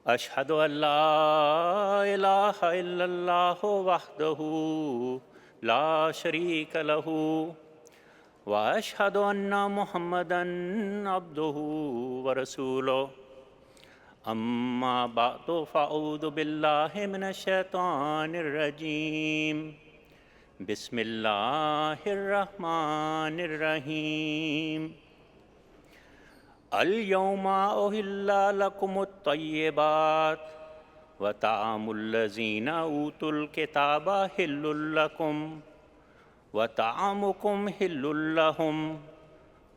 أشهد أن لا إله إلا الله وحده لا شريك له وأشهد أن محمدًا عبده ورسوله أما بعد فأعوذ بالله من الشيطان الرجيم بسم الله الرحمن الرحيم اليوم أحل لكم الطيبات وطعام الذين أوتوا الكتاب حل لكم وطعامكم حل لهم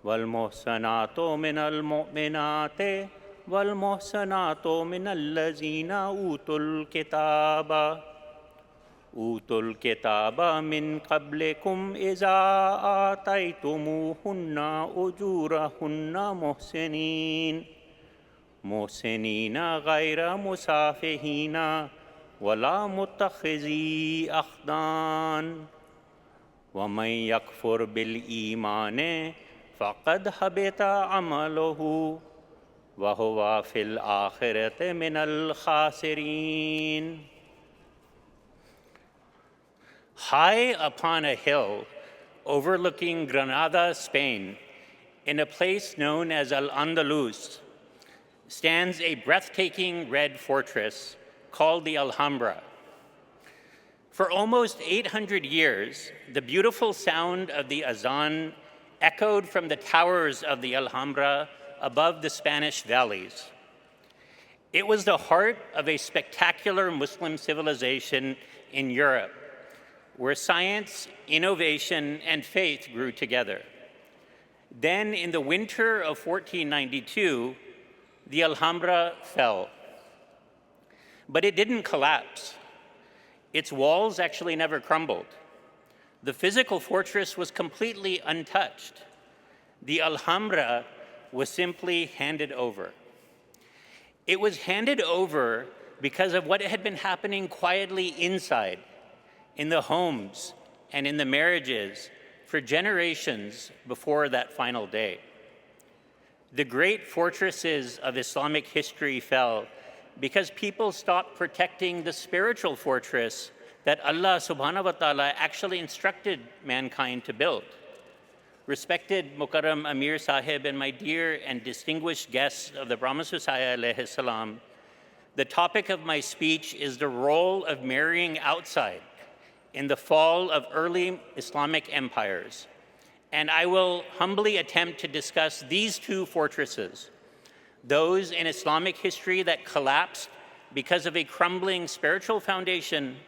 والمحصنات من المؤمنات والمحصنات من الذين أوتوا الكتاب من قبلكم إذا آتيتموهن أجورهن محسنين غير مسافحين ولا متخذي أخدان ومن يكفر بالإيمان فقد حبط عمله وهو في الآخرة من الخاسرين. High upon a hill overlooking Granada, Spain, in a place known as Al-Andalus, stands a breathtaking red fortress called the Alhambra. For almost 800 years, the beautiful sound of the Ahsan echoed from the towers of the Alhambra above the Spanish valleys. It was the heart of a spectacular Muslim civilization in Europe, where science, innovation, and faith grew together. Then, in the winter of 1492, the Alhambra fell. But it didn't collapse. Its walls actually never crumbled. The physical fortress was completely untouched. The Alhambra was simply handed over. It was handed over because of what had been happening quietly inside, in the homes and in the marriages for generations before that final day. The great fortresses of Islamic history fell because people stopped protecting the spiritual fortress that Allah subhanahu wa ta'ala actually instructed mankind to build. Respected Mukarram Amir Sahib and my dear and distinguished guests of the Brahma Society alayhi salam, the topic of my speech is the role of marrying outside in the fall of early Islamic empires. And I will humbly attempt to discuss these two fortresses, those in Islamic history that collapsed because of a crumbling spiritual foundation,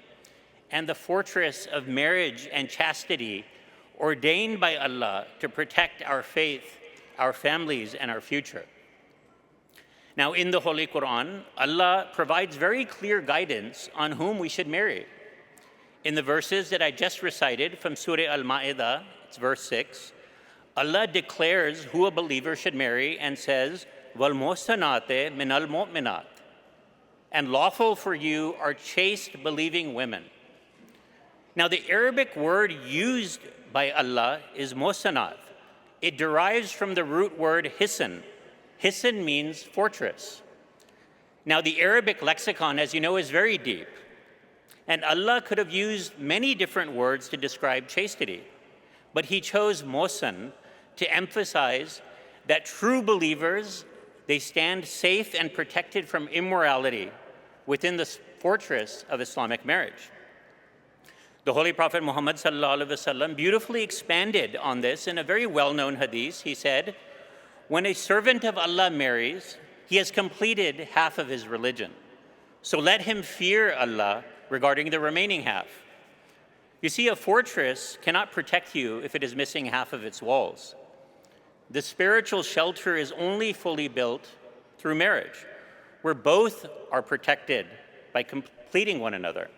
and the fortress of marriage and chastity ordained by Allah to protect our faith, our families, and our future. Now, in the Holy Quran, Allah provides very clear guidance on whom we should marry. In the verses that I just recited from Surah Al-Ma'idah, it's verse 6, Allah declares who a believer should marry and says, وَالْمُحْصَنَاتِ مِنَ الْمُؤْمِنَاتِ, and lawful for you are chaste believing women. Now, the Arabic word used by Allah is muhsanat. It derives from the root word hisan. Hisan means fortress. Now, the Arabic lexicon, as you know, is very deep. And Allah could have used many different words to describe chastity, but He chose muhsan to emphasize that true believers, they stand safe and protected from immorality within the fortress of Islamic marriage. The Holy Prophet Muhammad sallallahu alaihi wasallam beautifully expanded on this in a very well-known hadith. He said, when a servant of Allah marries, he has completed half of his religion. So let him fear Allah regarding the remaining half. You see, a fortress cannot protect you if it is missing half of its walls. The spiritual shelter is only fully built through marriage, where both are protected by completing one another.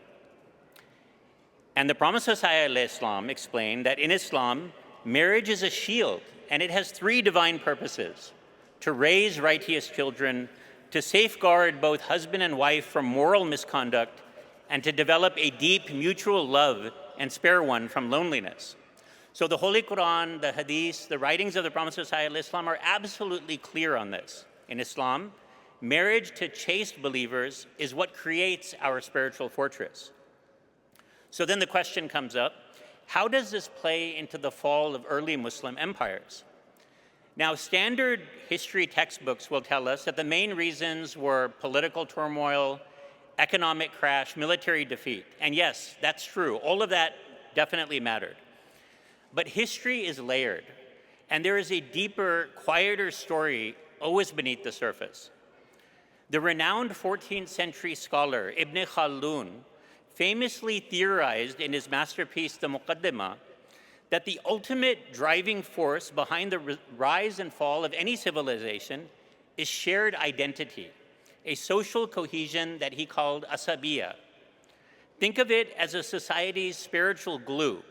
And the Promised Messiah Islam explained that in Islam, marriage is a shield, and it has three divine purposes: to raise righteous children, to safeguard both husband and wife from moral misconduct, and to develop a deep mutual love and spare one from loneliness. So the Holy Quran, the Hadith, the writings of the Promised Messiah Islam are absolutely clear on this. In Islam, Marriage to chaste believers is what creates our spiritual fortress. So then the question comes up, how does this play into the fall of early Muslim empires? Now, standard history textbooks will tell us that the main reasons were political turmoil, economic crash, military defeat. And yes, that's true. All of that definitely mattered. But history is layered, and there is a deeper, quieter story always beneath the surface. The renowned 14th century scholar Ibn Khaldun famously theorized in his masterpiece, The Muqaddimah, that the ultimate driving force behind the rise and fall of any civilization is shared identity, a social cohesion that he called asabiyya. Think of it as a society's spiritual glue.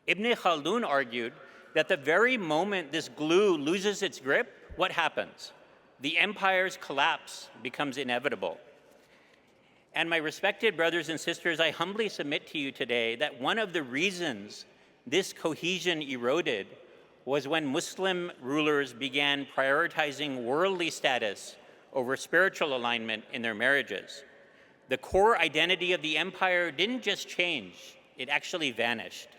Ibn Khaldun argued that the very moment this glue loses its grip, what happens? The empire's collapse becomes inevitable. And my respected brothers and sisters, I humbly submit to you today that one of the reasons this cohesion eroded was when Muslim rulers began prioritizing worldly status over spiritual alignment in their marriages. The core identity of the empire didn't just change, it actually vanished.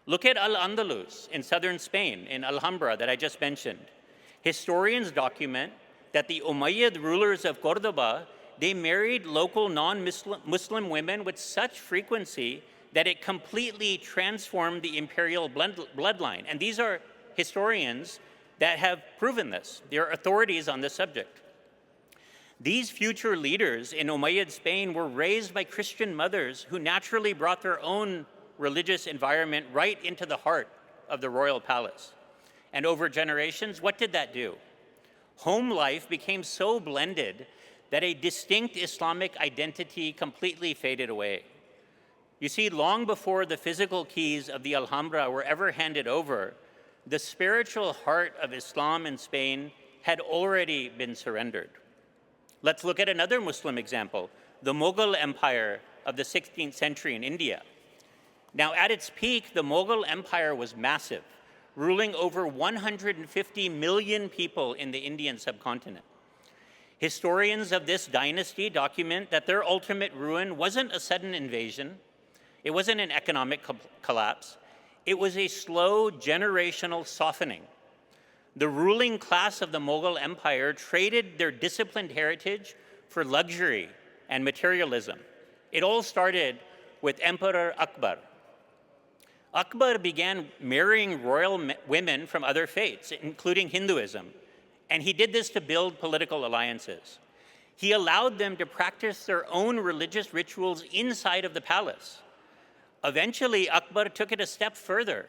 Look at Al-Andalus in southern Spain, in Alhambra that I just mentioned. Historians document that the Umayyad rulers of Cordoba, they married local non-Muslim women with such frequency that it completely transformed the imperial bloodline. And these are historians that have proven this. They're authorities on this subject. These future leaders in Umayyad Spain were raised by Christian mothers who naturally brought their own religious environment right into the heart of the royal palace. And over generations, what did that do? Home life became so blended that a distinct Islamic identity completely faded away. You see, long before the physical keys of the Alhambra were ever handed over, the spiritual heart of Islam in Spain had already been surrendered. Let's look at another Muslim example, the Mughal Empire of the 16th century in India. Now, at its peak, the Mughal Empire was massive, ruling over 150 million people in the Indian subcontinent. Historians of this dynasty document that their ultimate ruin wasn't a sudden invasion, it wasn't an economic collapse, it was a slow generational softening. The ruling class of the Mughal Empire traded their disciplined heritage for luxury and materialism. It all started with Emperor Akbar. Akbar began marrying royal women from other faiths, including Hinduism, and he did this to build political alliances. He allowed them to practice their own religious rituals inside of the palace. Eventually, Akbar took it a step further,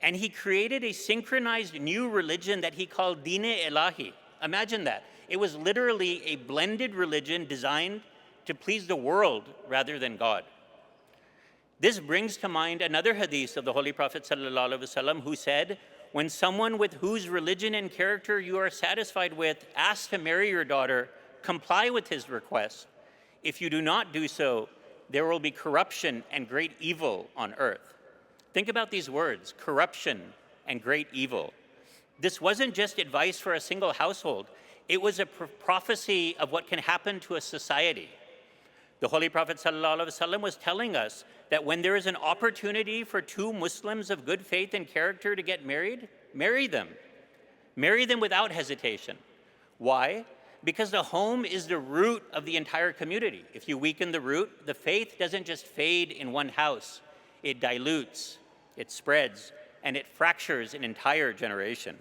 and he created a synchronized new religion that he called Din-e-Ilahi. Imagine that. It was literally a blended religion designed to please the world rather than God. This brings to mind another hadith of the Holy Prophet ﷺ who said, when someone with whose religion and character you are satisfied with asks to marry your daughter, comply with his request. If you do not do so, there will be corruption and great evil on earth. Think about these words, corruption and great evil. This wasn't just advice for a single household. It was a prophecy of what can happen to a society. The Holy Prophet ﷺ was telling us that when there is an opportunity for two Muslims of good faith and character to get married, marry them. Marry them without hesitation. Why? Because the home is the root of the entire community. If you weaken the root, the faith doesn't just fade in one house. It dilutes, it spreads, and it fractures an entire generation.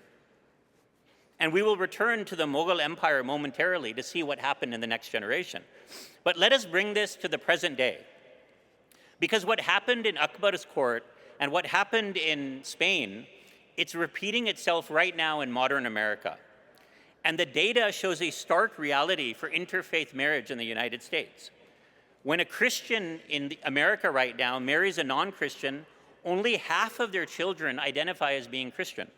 And we will return to the Mughal Empire momentarily to see what happened in the next generation. But let us bring this to the present day. Because what happened in Akbar's court and what happened in Spain, it's repeating itself right now in modern America. And the data shows a stark reality for interfaith marriage in the United States. When a Christian in America right now marries a non-Christian, only half of their children identify as being Christian.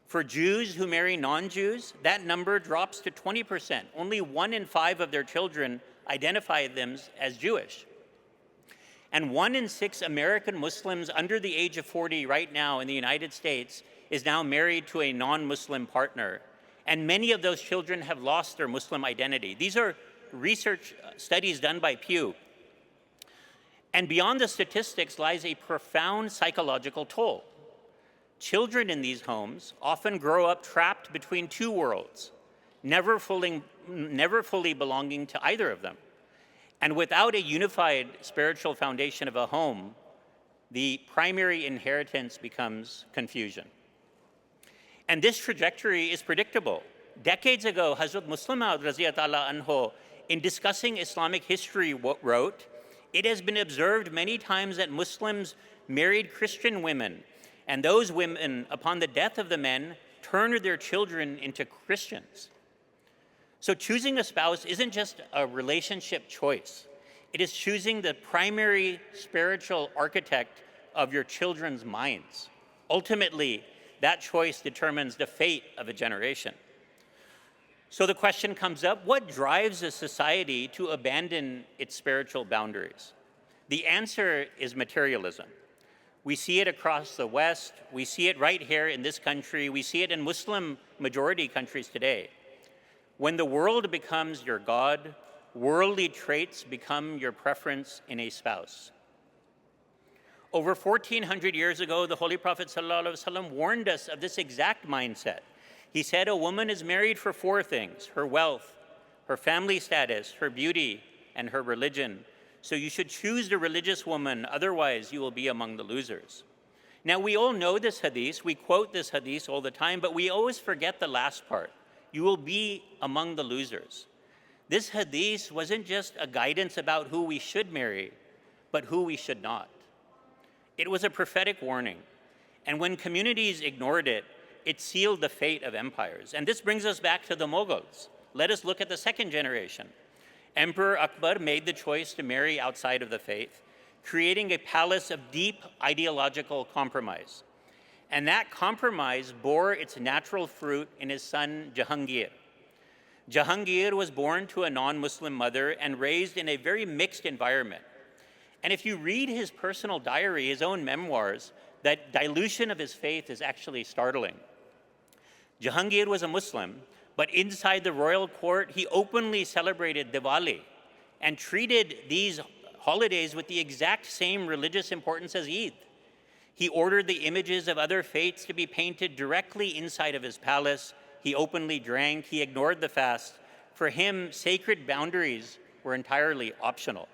For Jews who marry non-Jews, that number drops to 20%. Only 1 in 5 of their children identify them as Jewish. And 1 in 6 American Muslims under the age of 40 right now in the United States is now married to a non-Muslim partner. And many of those children have lost their Muslim identity. These are research studies done by Pew. And beyond the statistics lies a profound psychological toll. Children in these homes often grow up trapped between two worlds, never fully belonging to either of them. And without a unified spiritual foundation of a home, the primary inheritance becomes confusion. And this trajectory is predictable. Decades ago, Hazrat Muslim Maud Raziyallahu anhu, in discussing Islamic history, wrote, "It has been observed many times that Muslims married Christian women, and those women, upon the death of the men, turned their children into Christians." So choosing a spouse isn't just a relationship choice. It is choosing the primary spiritual architect of your children's minds. Ultimately, that choice determines the fate of a generation. So the question comes up, what drives a society to abandon its spiritual boundaries? The answer is materialism. We see it across the West. We see it right here in this country. We see it in Muslim majority countries today. When the world becomes your God, worldly traits become your preference in a spouse. Over 1,400 years ago, the Holy Prophet ﷺ warned us of this exact mindset. He said, a woman is married for four things: her wealth, her family status, her beauty, and her religion. So you should choose the religious woman, otherwise you will be among the losers. Now, we all know this hadith. We quote this hadith all the time, but we always forget the last part. You will be among the losers. This hadith wasn't just a guidance about who we should marry, but who we should not. It was a prophetic warning. And when communities ignored it, it sealed the fate of empires. And this brings us back to the Mughals. Let us look at the second generation. Emperor Akbar made the choice to marry outside of the faith, creating a palace of deep ideological compromise. And that compromise bore its natural fruit in his son Jahangir. Jahangir was born to a non-Muslim mother and raised in a very mixed environment. And if you read his personal diary, his own memoirs, that dilution of his faith is actually startling. Jahangir was a Muslim, but inside the royal court, he openly celebrated Diwali and treated these holidays with the exact same religious importance as Eid. He ordered the images of other faiths to be painted directly inside of his palace. He openly drank. He ignored the fast. For him, sacred boundaries were entirely optional.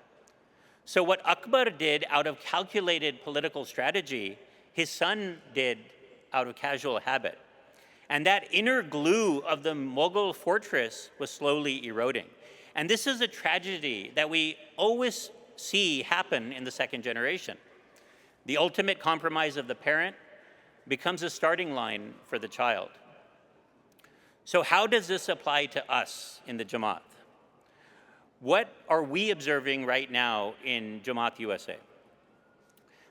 So what Akbar did out of calculated political strategy, his son did out of casual habit. And that inner glue of the Mughal fortress was slowly eroding. And this is a tragedy that we always see happen in the second generation. The ultimate compromise of the parent becomes a starting line for the child. So how does this apply to us in the Jamaat? What are we observing right now in Jamaat USA?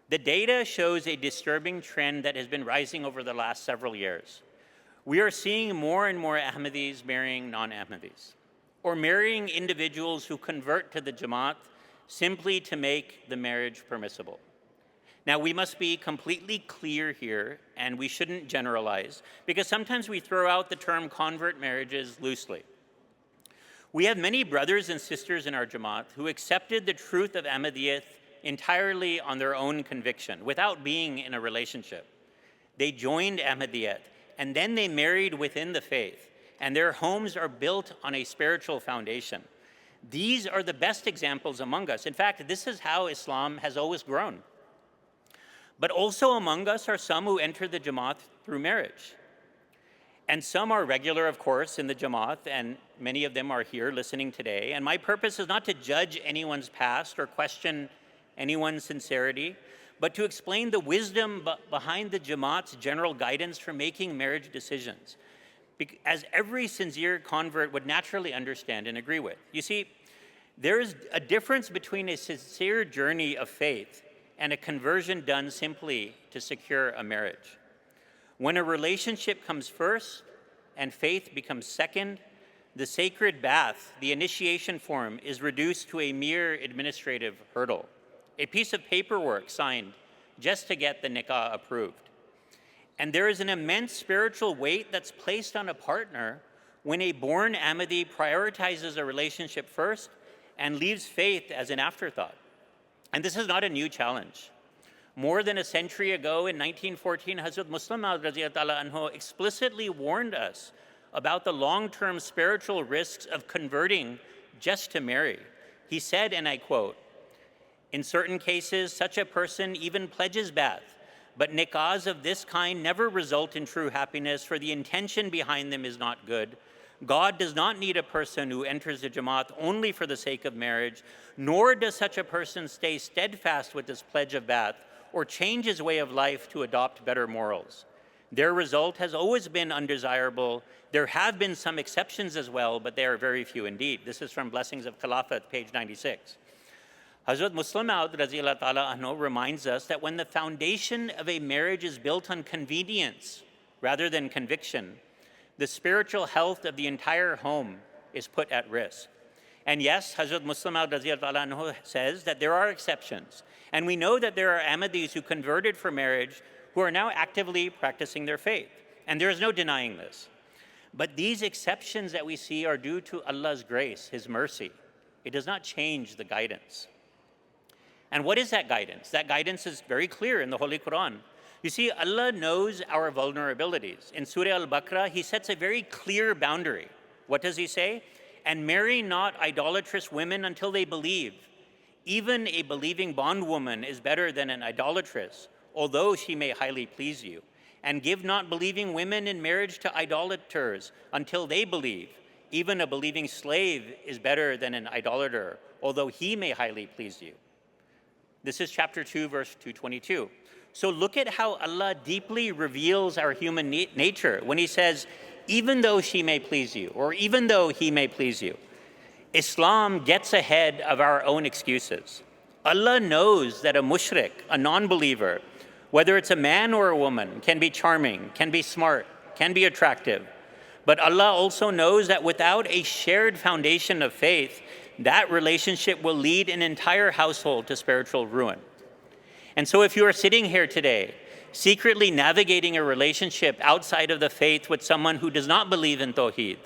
The data shows a disturbing trend that has been rising over the last several years. We are seeing more and more Ahmadis marrying non-Ahmadis, or marrying individuals who convert to the Jamaat simply to make the marriage permissible. Now, we must be completely clear here, and we shouldn't generalize, because sometimes we throw out the term convert marriages loosely. We have many brothers and sisters in our Jamaat who accepted the truth of Ahmadiyya entirely on their own conviction, without being in a relationship. They joined Ahmadiyya, and then they married within the faith, and their homes are built on a spiritual foundation. These are the best examples among us. In fact, this is how Islam has always grown. But also among us are some who enter the Jamaat through marriage. And some are regular, of course, in the Jamaat, and many of them are here listening today. And my purpose is not to judge anyone's past or question anyone's sincerity, but to explain the wisdom behind the Jamaat's general guidance for making marriage decisions, as every sincere convert would naturally understand and agree with. You see, there is a difference between a sincere journey of faith and a conversion done simply to secure a marriage. When a relationship comes first and faith becomes second, the sacred bath, the initiation form, is reduced to a mere administrative hurdle, a piece of paperwork signed just to get the nikah approved. And there is an immense spiritual weight that's placed on a partner when a born Ahmadi prioritizes a relationship first and leaves faith as an afterthought. And this is not a new challenge. More than a century ago, in 1914, Hazrat Muslim Maud radiyallahu anhu explicitly warned us about the long-term spiritual risks of converting just to marry. He said, and I quote, "In certain cases, such a person even pledges ba'ath, but nikahs of this kind never result in true happiness, for the intention behind them is not good. God does not need a person who enters the Jamaat only for the sake of marriage, nor does such a person stay steadfast with this pledge of ba'ath or change his way of life to adopt better morals. Their result has always been undesirable. There have been some exceptions as well, but they are very few indeed." This is from Blessings of Khilafat, page 96. Hazrat Muslim Maud radiyallahu ta'ala anhu reminds us that when the foundation of a marriage is built on convenience rather than conviction, the spiritual health of the entire home is put at risk. And yes, Hazrat Muslim Maud radiyallahu ta'ala anhu says that there are exceptions. And we know that there are Ahmadis who converted for marriage who are now actively practicing their faith. And there is no denying this. But these exceptions that we see are due to Allah's grace, His mercy. It does not change the guidance. And what is that guidance? That guidance is very clear in the Holy Quran. You see, Allah knows our vulnerabilities. In Surah Al-Baqarah, He sets a very clear boundary. What does He say? "And marry not idolatrous women until they believe. Even a believing bondwoman is better than an idolatress, although she may highly please you. And give not believing women in marriage to idolaters until they believe. Even a believing slave is better than an idolater, although he may highly please you." This is chapter 2, verse 222. So look at how Allah deeply reveals our human nature when He says, "Even though she may please you," or "even though he may please you." Islam gets ahead of our own excuses. Allah knows that a mushrik, a non-believer, whether it's a man or a woman, can be charming, can be smart, can be attractive. But Allah also knows that without a shared foundation of faith, that relationship will lead an entire household to spiritual ruin. And so if you are sitting here today, secretly navigating a relationship outside of the faith with someone who does not believe in Tawheed,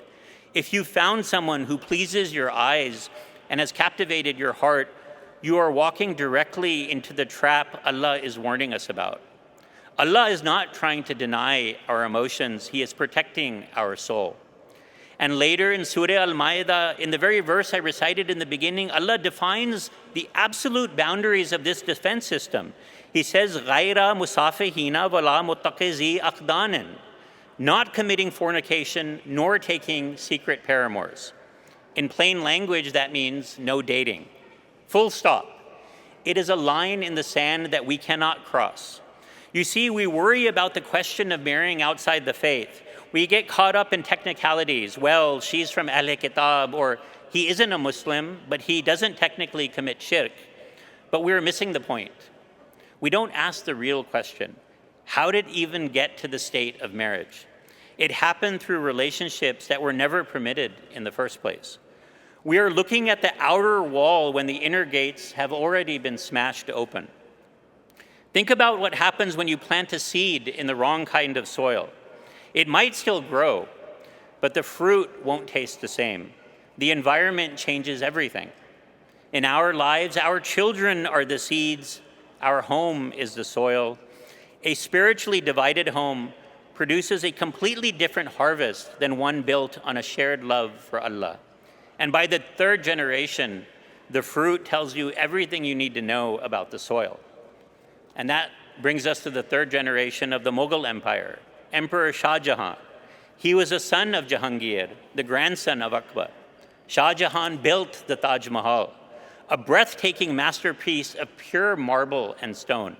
if you found someone who pleases your eyes and has captivated your heart, you are walking directly into the trap Allah is warning us about. Allah is not trying to deny our emotions, He is protecting our soul. And later in Surah Al-Ma'idah, in the very verse I recited in the beginning, Allah defines the absolute boundaries of this defense system. He says, "Ghaira musafihina wala muttaqizi aqdanin," not committing fornication nor taking secret paramours. In plain language, that means no dating. Full stop. It is a line in the sand that we cannot cross. You see, we worry about the question of marrying outside the faith. We get caught up in technicalities. Well, she's from Ahl Kitab, or he isn't a Muslim, but he doesn't technically commit shirk. But we're missing the point. We don't ask the real question. How did it even get to the state of marriage? It happened through relationships that were never permitted in the first place. We are looking at the outer wall when the inner gates have already been smashed open. Think about what happens when you plant a seed in the wrong kind of soil. It might still grow, but the fruit won't taste the same. The environment changes everything. In our lives, our children are the seeds, our home is the soil. A spiritually divided home produces a completely different harvest than one built on a shared love for Allah. And by the third generation, the fruit tells you everything you need to know about the soil. And that brings us to the third generation of the Mughal Empire, Emperor Shah Jahan. He was a son of Jahangir, the grandson of Akbar. Shah Jahan built the Taj Mahal, a breathtaking masterpiece of pure marble and stone.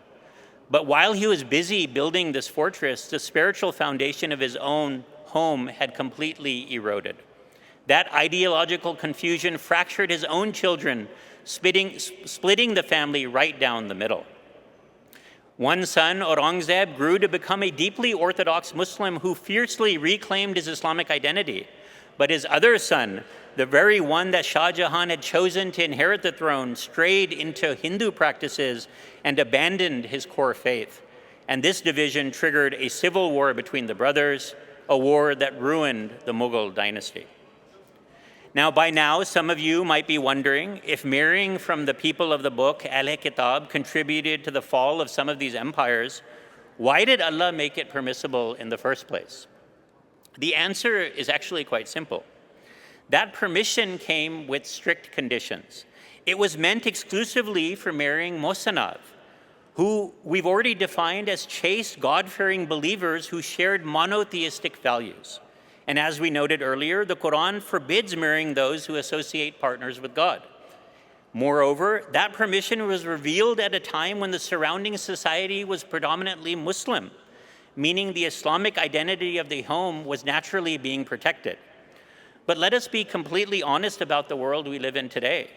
But while he was busy building this fortress, the spiritual foundation of his own home had completely eroded. That ideological confusion fractured his own children, splitting the family right down the middle. One son, Aurangzeb, grew to become a deeply orthodox Muslim who fiercely reclaimed his Islamic identity. But his other son, the very one that Shah Jahan had chosen to inherit the throne, strayed into Hindu practices and abandoned his core faith. And this division triggered a civil war between the brothers, a war that ruined the Mughal dynasty. Now, by now, some of you might be wondering if marrying from the people of the book, Ahl-e-Kitab, contributed to the fall of some of these empires. Why did Allah make it permissible in the first place? The answer is actually quite simple. That permission came with strict conditions. It was meant exclusively for marrying Mohsanav, who we've already defined as chaste, God-fearing believers who shared monotheistic values. And as we noted earlier, the Quran forbids marrying those who associate partners with God. Moreover, that permission was revealed at a time when the surrounding society was predominantly Muslim, meaning the Islamic identity of the home was naturally being protected. But let us be completely honest about the world we live in today.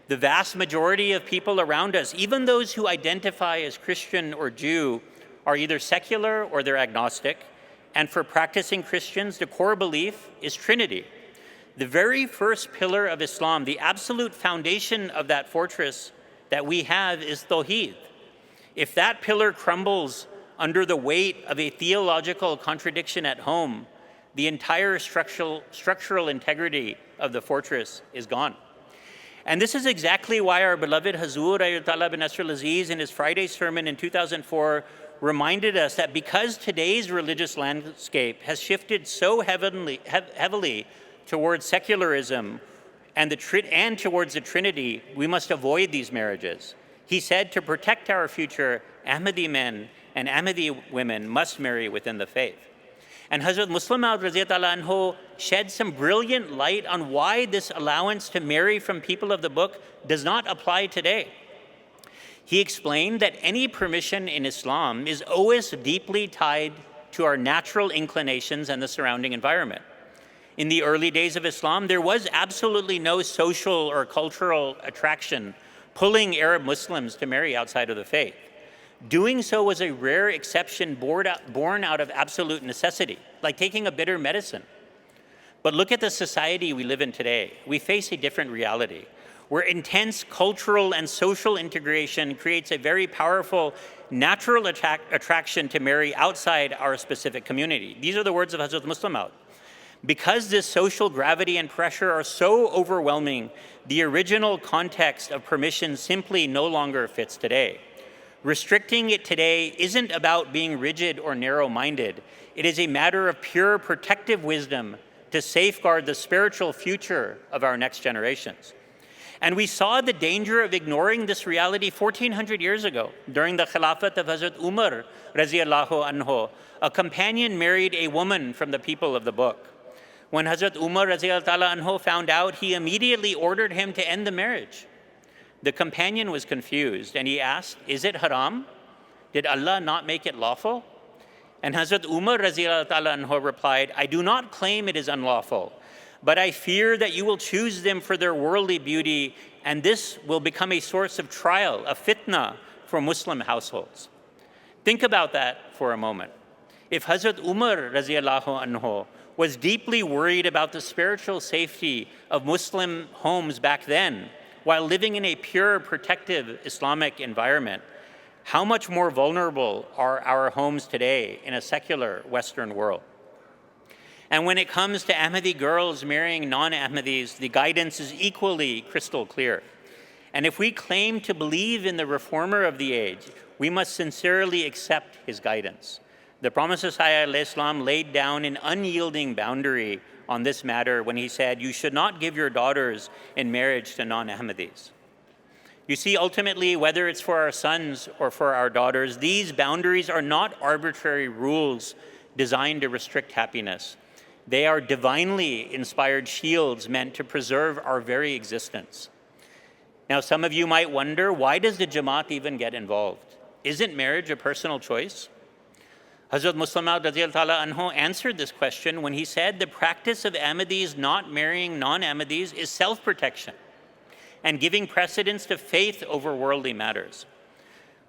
The vast majority of people around us, even those who identify as Christian or Jew, are either secular or they're agnostic. And for practicing Christians, the core belief is Trinity. The very first pillar of Islam, the absolute foundation of that fortress that we have is Tawheed. If that pillar crumbles under the weight of a theological contradiction at home, the entire structural integrity of the fortress is gone. And this is exactly why our beloved Hazur Ayatollah bin Nasr al-Aziz in his Friday sermon in 2004 reminded us that because today's religious landscape has shifted so heavily towards secularism and towards the Trinity, we must avoid these marriages. He said, to protect our future, Ahmadi men and Ahmadi women must marry within the faith. And Hazrat Muslim Maud Raziyallahu Anhu shed some brilliant light on why this allowance to marry from people of the book does not apply today. He explained that any permission in Islam is always deeply tied to our natural inclinations and the surrounding environment. In the early days of Islam, there was absolutely no social or cultural attraction pulling Arab Muslims to marry outside of the faith. Doing so was a rare exception born out of absolute necessity, like taking a bitter medicine. But look at the society we live in today. We face a different reality, where intense cultural and social integration creates a very powerful natural attraction to marry outside our specific community. These are the words of Hazrat Muslim Maud. Because this social gravity and pressure are so overwhelming, the original context of permission simply no longer fits today. Restricting it today isn't about being rigid or narrow-minded. It is a matter of pure protective wisdom to safeguard the spiritual future of our next generations. And we saw the danger of ignoring this reality 1400 years ago. During the Khilafat of Hazrat Umar Raziyallahu Anhu, a companion married a woman from the people of the book. When Hazrat Umar Raziyallahu Anhu found out, he immediately ordered him to end the marriage. The companion was confused and he asked, "Is it haram? Did Allah not make it lawful?" And Hazrat Umar Raziyallahu Anhu replied, "I do not claim it is unlawful, but I fear that you will choose them for their worldly beauty, and this will become a source of trial, a fitna for Muslim households." Think about that for a moment. If Hazrat Umar Raziyallahu Anhu was deeply worried about the spiritual safety of Muslim homes back then, while living in a pure, protective Islamic environment, how much more vulnerable are our homes today in a secular Western world? And when it comes to Ahmadi girls marrying non-Ahmadis, the guidance is equally crystal clear. And if we claim to believe in the reformer of the age, we must sincerely accept his guidance. The Prophet ﷺ laid down an unyielding boundary on this matter when he said, "You should not give your daughters in marriage to non-Ahmadis." You see, ultimately, whether it's for our sons or for our daughters, these boundaries are not arbitrary rules designed to restrict happiness. They are divinely inspired shields meant to preserve our very existence. Now, some of you might wonder, why does the Jamaat even get involved? Isn't marriage a personal choice? Hazrat Muslim Maud Raziyallahu Anhu answered this question when he said the practice of Ahmadis not marrying non-Ahmadis is self-protection and giving precedence to faith over worldly matters.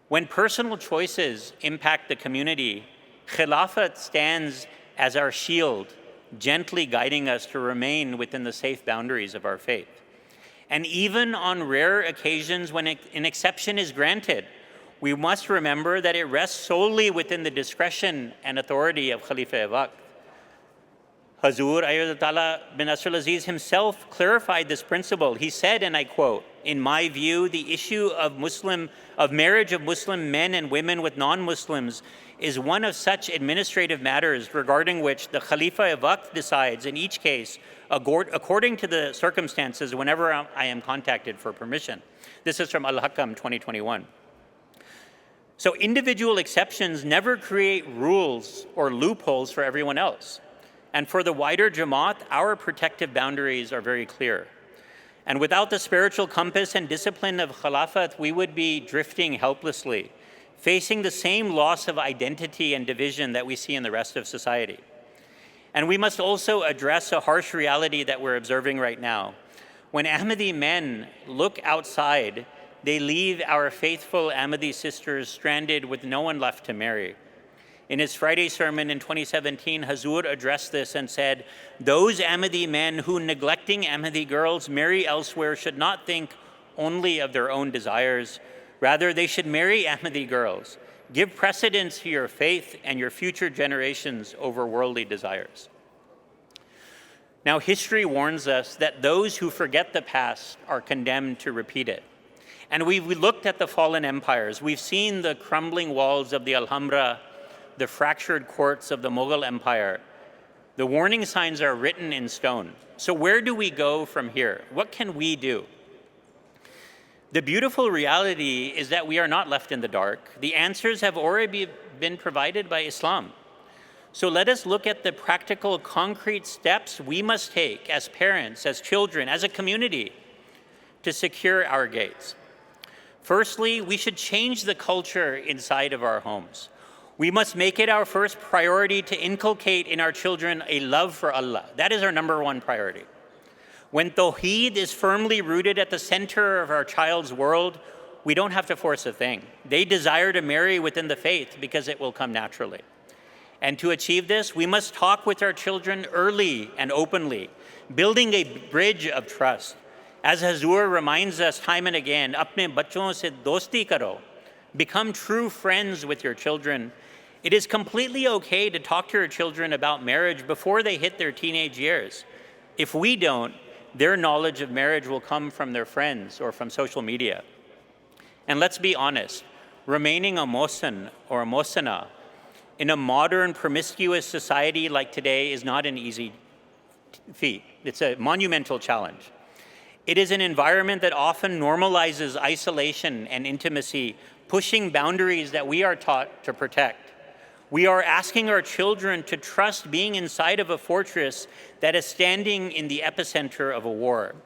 When personal choices impact the community, Khilafat stands as our shield, gently guiding us to remain within the safe boundaries of our faith. And even on rare occasions when an exception is granted, we must remember that it rests solely within the discretion and authority of Khalifa-e-Waqt. Hazur Ayatollah bin Nasr al-Aziz himself clarified this principle. He said, and I quote, "In my view, the issue of marriage of Muslim men and women with non-Muslims is one of such administrative matters regarding which the Khalifa-e-Waqt decides in each case according to the circumstances whenever I am contacted for permission." This is from Al-Hakam 2021. So individual exceptions never create rules or loopholes for everyone else. And for the wider Jamaat, our protective boundaries are very clear. And without the spiritual compass and discipline of Khilafat, we would be drifting helplessly, facing the same loss of identity and division that we see in the rest of society. And we must also address a harsh reality that we're observing right now. When Ahmadi men look outside, they leave our faithful Ahmadi sisters stranded with no one left to marry. In his Friday sermon in 2017, Hazur addressed this and said, "Those Ahmadi men who, neglecting Ahmadi girls, marry elsewhere should not think only of their own desires. Rather, they should marry Ahmadi girls. Give precedence to your faith and your future generations over worldly desires." Now, history warns us that those who forget the past are condemned to repeat it. And we looked at the fallen empires. We've seen the crumbling walls of the Alhambra, the fractured courts of the Mughal Empire. The warning signs are written in stone. So where do we go from here? What can we do? The beautiful reality is that we are not left in the dark. The answers have already been provided by Islam. So let us look at the practical, concrete steps we must take as parents, as children, as a community to secure our gates. Firstly, we should change the culture inside of our homes. We must make it our first priority to inculcate in our children a love for Allah. That is our number one priority. When Tawheed is firmly rooted at the center of our child's world, we don't have to force a thing. They desire to marry within the faith because it will come naturally. And to achieve this, we must talk with our children early and openly, building a bridge of trust. As Hazur reminds us time and again, "Apne bachon se dosti karo." Become true friends with your children. It is completely okay to talk to your children about marriage before they hit their teenage years. If we don't, their knowledge of marriage will come from their friends or from social media. And let's be honest, remaining a mohsin or a mohsana in a modern, promiscuous society like today is not an easy feat. It's a monumental challenge. It is an environment that often normalizes isolation and intimacy, pushing boundaries that we are taught to protect. We are asking our children to trust being inside of a fortress that is standing in the epicenter of a war.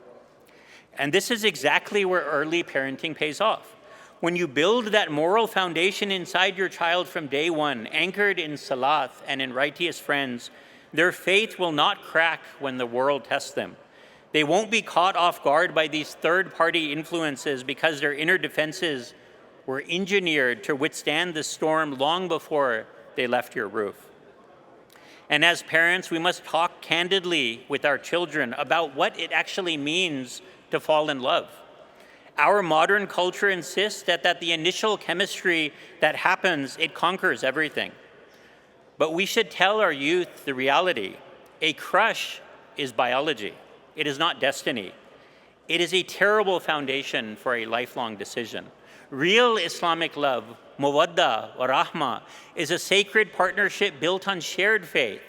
And this is exactly where early parenting pays off. When you build that moral foundation inside your child from day one, anchored in salat and in righteous friends, their faith will not crack when the world tests them. They won't be caught off guard by these third-party influences because their inner defenses were engineered to withstand the storm long before they left your roof. And as parents, we must talk candidly with our children about what it actually means to fall in love. Our modern culture insists that the initial chemistry that happens, it conquers everything. But we should tell our youth the reality. A crush is biology. It is not destiny. It is a terrible foundation for a lifelong decision. Real Islamic love, mawadda or rahma, is a sacred partnership built on shared faith.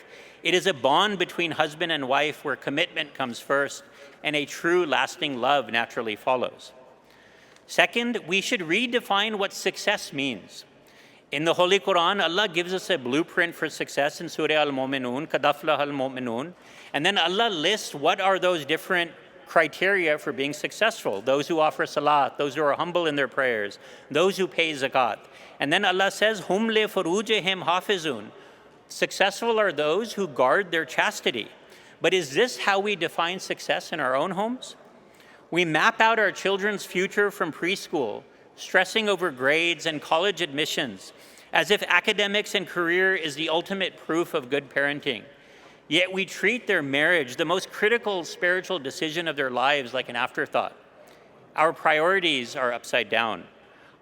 It is a bond between husband and wife where commitment comes first and a true lasting love naturally follows. Second, we should redefine what success means. In the Holy Quran, Allah gives us a blueprint for success in Surah Al-Mu'minun, Qad aflaha al-Mu'minun, and then Allah lists what are those different criteria for being successful. Those who offer salat, those who are humble in their prayers, those who pay zakat. And then Allah says, Hum le furujihim hafizun. Successful are those who guard their chastity. But is this how we define success in our own homes? We map out our children's future from preschool, stressing over grades and college admissions, as if academics and career is the ultimate proof of good parenting. Yet we treat their marriage, the most critical spiritual decision of their lives, like an afterthought. Our priorities are upside down.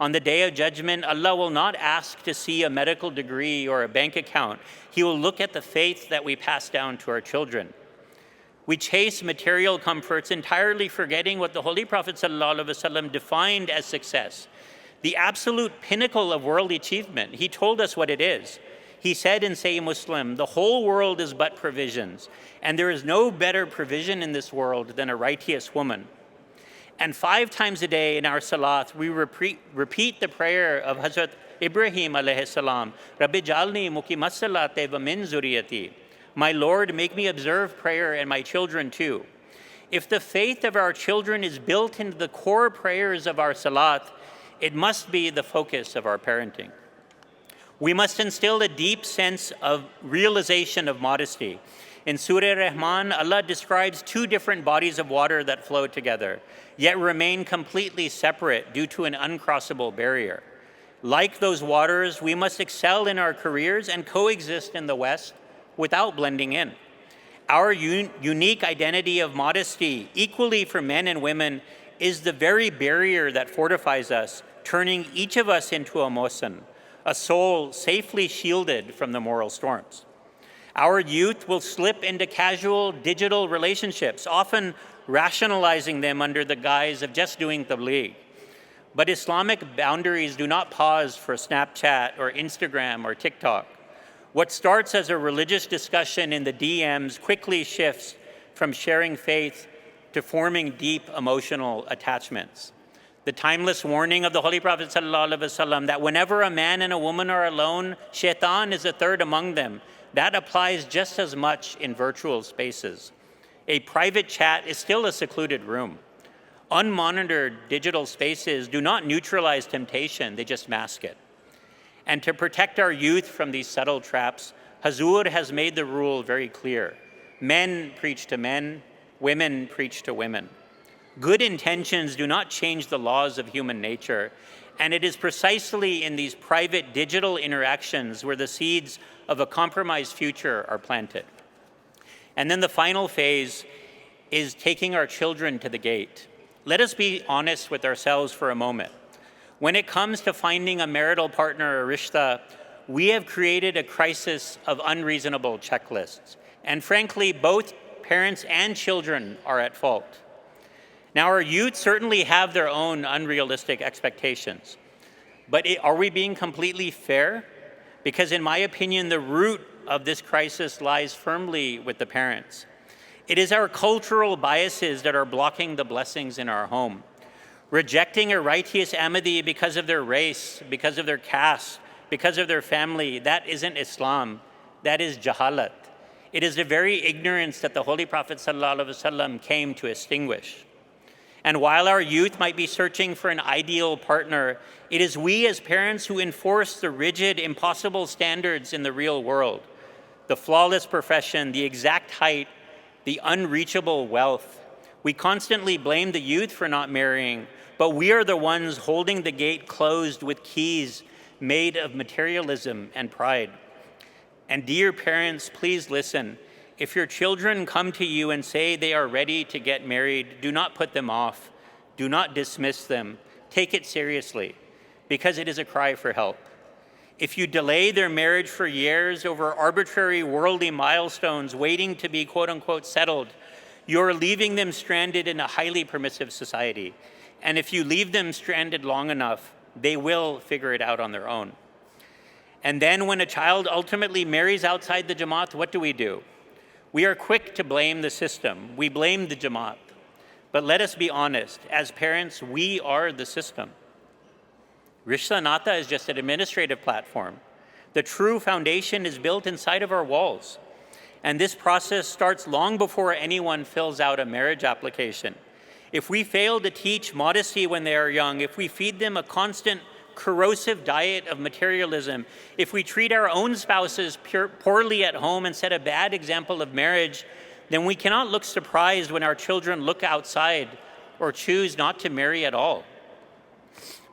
On the day of judgment, Allah will not ask to see a medical degree or a bank account. He will look at the faith that we pass down to our children. We chase material comforts, entirely forgetting what the Holy Prophet ﷺ defined as success, the absolute pinnacle of world achievement. He told us what it is. He said in Sahih Muslim, the whole world is but provisions, and there is no better provision in this world than a righteous woman. And 5 times a day in our salat, we repeat the prayer of Hazrat Ibrahim alayhi salam, Rabbi jalni muqimas salati wa min zuriyati. My Lord, make me observe prayer and my children too. If the faith of our children is built into the core prayers of our salat, it must be the focus of our parenting. We must instill a deep sense of realization of modesty. In Surah Rahman, Allah describes 2 different bodies of water that flow together, yet remain completely separate due to an uncrossable barrier. Like those waters, we must excel in our careers and coexist in the West without blending in. Our unique identity of modesty, equally for men and women, is the very barrier that fortifies us, turning each of us into a mohsin, a soul safely shielded from the moral storms. Our youth will slip into casual digital relationships, often rationalizing them under the guise of just doing tabligh. But Islamic boundaries do not pause for Snapchat or Instagram or TikTok. What starts as a religious discussion in the DMs quickly shifts from sharing faith to forming deep emotional attachments. The timeless warning of the Holy Prophet ﷺ that whenever a man and a woman are alone, shaitan is a third among them, that applies just as much in virtual spaces. A private chat is still a secluded room. Unmonitored digital spaces do not neutralize temptation, they just mask it. And to protect our youth from these subtle traps, Hazur has made the rule very clear. Men preach to men, women preach to women. Good intentions do not change the laws of human nature, and it is precisely in these private digital interactions where the seeds of a compromised future are planted. And then the final phase is taking our children to the gate. Let us be honest with ourselves for a moment. When it comes to finding a marital partner or rishta, we have created a crisis of unreasonable checklists. And frankly, both parents and children are at fault. Now, our youth certainly have their own unrealistic expectations. But are we being completely fair? Because in my opinion, the root of this crisis lies firmly with the parents. It is our cultural biases that are blocking the blessings in our home. Rejecting a righteous Ahmadiyya because of their race, because of their caste, because of their family, that isn't Islam, that is jahalat. It is the very ignorance that the Holy Prophet ﷺ came to extinguish. And while our youth might be searching for an ideal partner, it is we as parents who enforce the rigid, impossible standards in the real world. The flawless profession, the exact height, the unreachable wealth. We constantly blame the youth for not marrying, but we are the ones holding the gate closed with keys made of materialism and pride. And dear parents, please listen. If your children come to you and say they are ready to get married, do not put them off. Do not dismiss them. Take it seriously, because it is a cry for help. If you delay their marriage for years over arbitrary worldly milestones waiting to be quote-unquote settled, you're leaving them stranded in a highly permissive society. And if you leave them stranded long enough, they will figure it out on their own. And then when a child ultimately marries outside the Jamaat, what do? We are quick to blame the system. We blame the Jamaat. But let us be honest, as parents, we are the system. Rishta Nata is just an administrative platform. The true foundation is built inside of our walls. And this process starts long before anyone fills out a marriage application. If we fail to teach modesty when they are young, if we feed them a constant corrosive diet of materialism, if we treat our own spouses poorly at home and set a bad example of marriage, then we cannot look surprised when our children look outside or choose not to marry at all.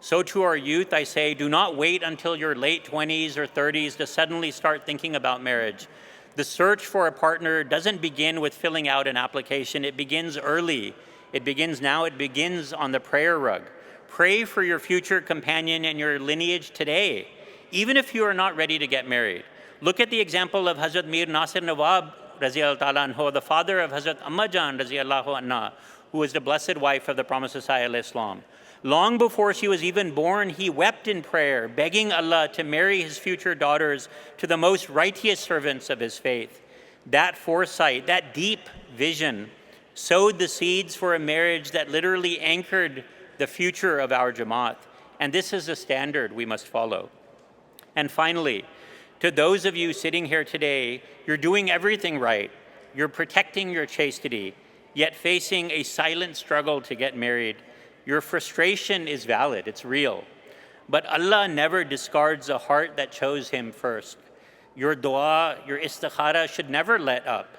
So to our youth, I say, do not wait until your late 20s or 30s to suddenly start thinking about marriage. The search for a partner doesn't begin with filling out an application. It begins early. It begins now. It begins on the prayer rug. Pray for your future companion and your lineage today, even if you are not ready to get married. Look at the example of Hazrat Mir Nasir Nawab, Raziyallahu Ta'ala anhu, the father of Hazrat Amma Jan, Raziyallahu Anha, who was the blessed wife of the Promised Messiah, Islam. Long before she was even born, he wept in prayer, begging Allah to marry his future daughters to the most righteous servants of his faith. That foresight, that deep vision, sowed the seeds for a marriage that literally anchored the future of our Jamaat. And this is a standard we must follow. And finally, to those of you sitting here today, you're doing everything right. You're protecting your chastity, yet facing a silent struggle to get married. Your frustration is valid, it's real. But Allah never discards a heart that chose Him first. Your dua, your istikhara should never let up.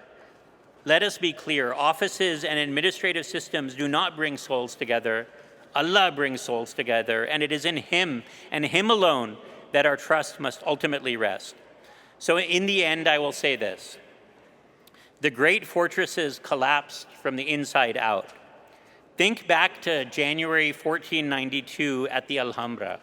Let us be clear, offices and administrative systems do not bring souls together. Allah brings souls together, and it is in Him and Him alone that our trust must ultimately rest. So in the end, I will say this. The great fortresses collapsed from the inside out. Think back to January 1492 at the Alhambra.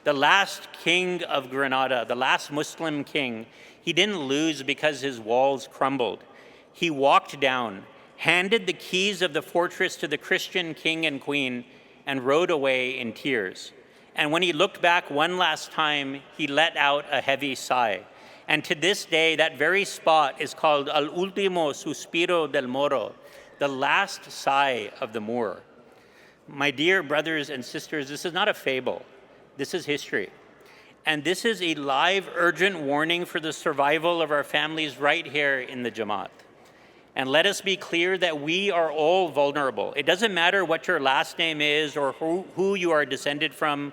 The last king of Granada, the last Muslim king, he didn't lose because his walls crumbled. He walked down, handed the keys of the fortress to the Christian king and queen, and rode away in tears. And when he looked back one last time, he let out a heavy sigh. And to this day, that very spot is called Al Ultimo Suspiro del Moro, the last sigh of the Moor. My dear brothers and sisters, this is not a fable. This is history. And this is a live, urgent warning for the survival of our families right here in the Jamaat. And let us be clear that we are all vulnerable. It doesn't matter what your last name is or who you are descended from.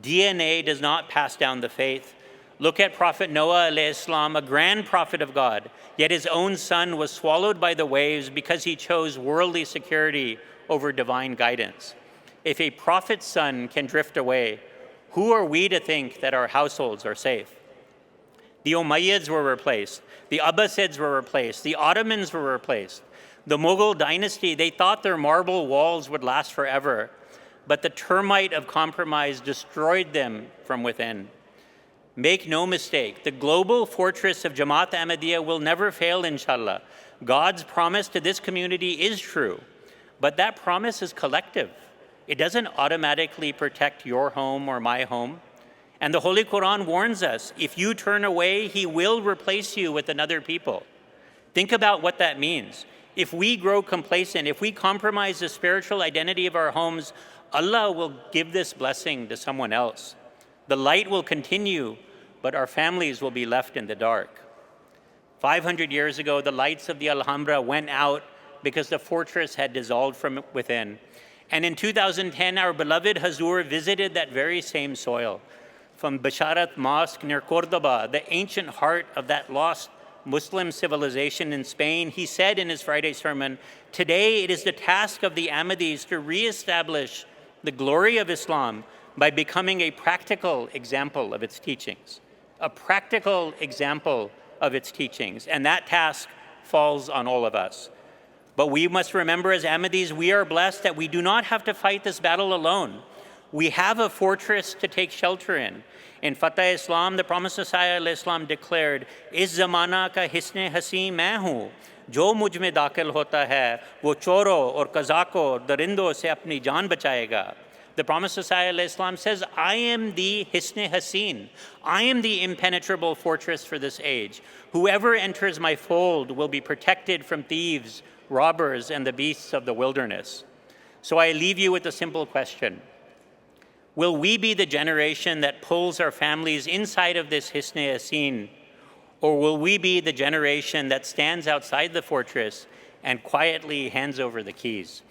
DNA does not pass down the faith. Look at Prophet Noah alayhi salam, a grand prophet of God, yet his own son was swallowed by the waves because he chose worldly security over divine guidance. If a prophet's son can drift away, who are we to think that our households are safe? The Umayyads were replaced. The Abbasids were replaced. The Ottomans were replaced. The Mughal dynasty, they thought their marble walls would last forever, but the termite of compromise destroyed them from within. Make no mistake, the global fortress of Jamaat Ahmadiyya will never fail, inshallah. God's promise to this community is true, but that promise is collective. It doesn't automatically protect your home or my home. And the Holy Quran warns us, if you turn away, He will replace you with another people. Think about what that means. If we grow complacent, if we compromise the spiritual identity of our homes, Allah will give this blessing to someone else. The light will continue, but our families will be left in the dark. 500 years ago, the lights of the Alhambra went out because the fortress had dissolved from within. And in 2010, our beloved Hazur visited that very same soil. From Basharat Mosque near Cordoba, the ancient heart of that lost Muslim civilization in Spain, he said in his Friday sermon, "Today it is the task of the Ahmadis to reestablish the glory of Islam by becoming a practical example of its teachings." A practical example of its teachings. And that task falls on all of us. But we must remember as Ahmadis, we are blessed that we do not have to fight this battle alone. We have a fortress to take shelter in. In Fatah Islam, the Promised Messiah Islam declared, "Is zamana ka hisne hasin main hu, jo mujh mein dakhil hota hai, wo choro aur kazako darindo se apni jaan bachayega." The Promised Messiah Islam says, I am the hisne hasin. I am the impenetrable fortress for this age. Whoever enters my fold will be protected from thieves, robbers, and the beasts of the wilderness. So I leave you with a simple question. Will we be the generation that pulls our families inside of this Hisne Yasin, or will we be the generation that stands outside the fortress and quietly hands over the keys?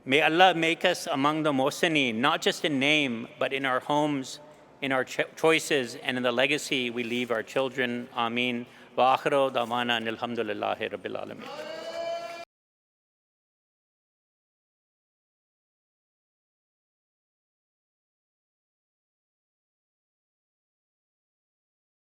May Allah make us among the Mohsineen, not just in name, but in our homes, in our choices, and in the legacy we leave our children. Ameen. Wa akhiru da'wana alhamdulillahi rabbil alameen.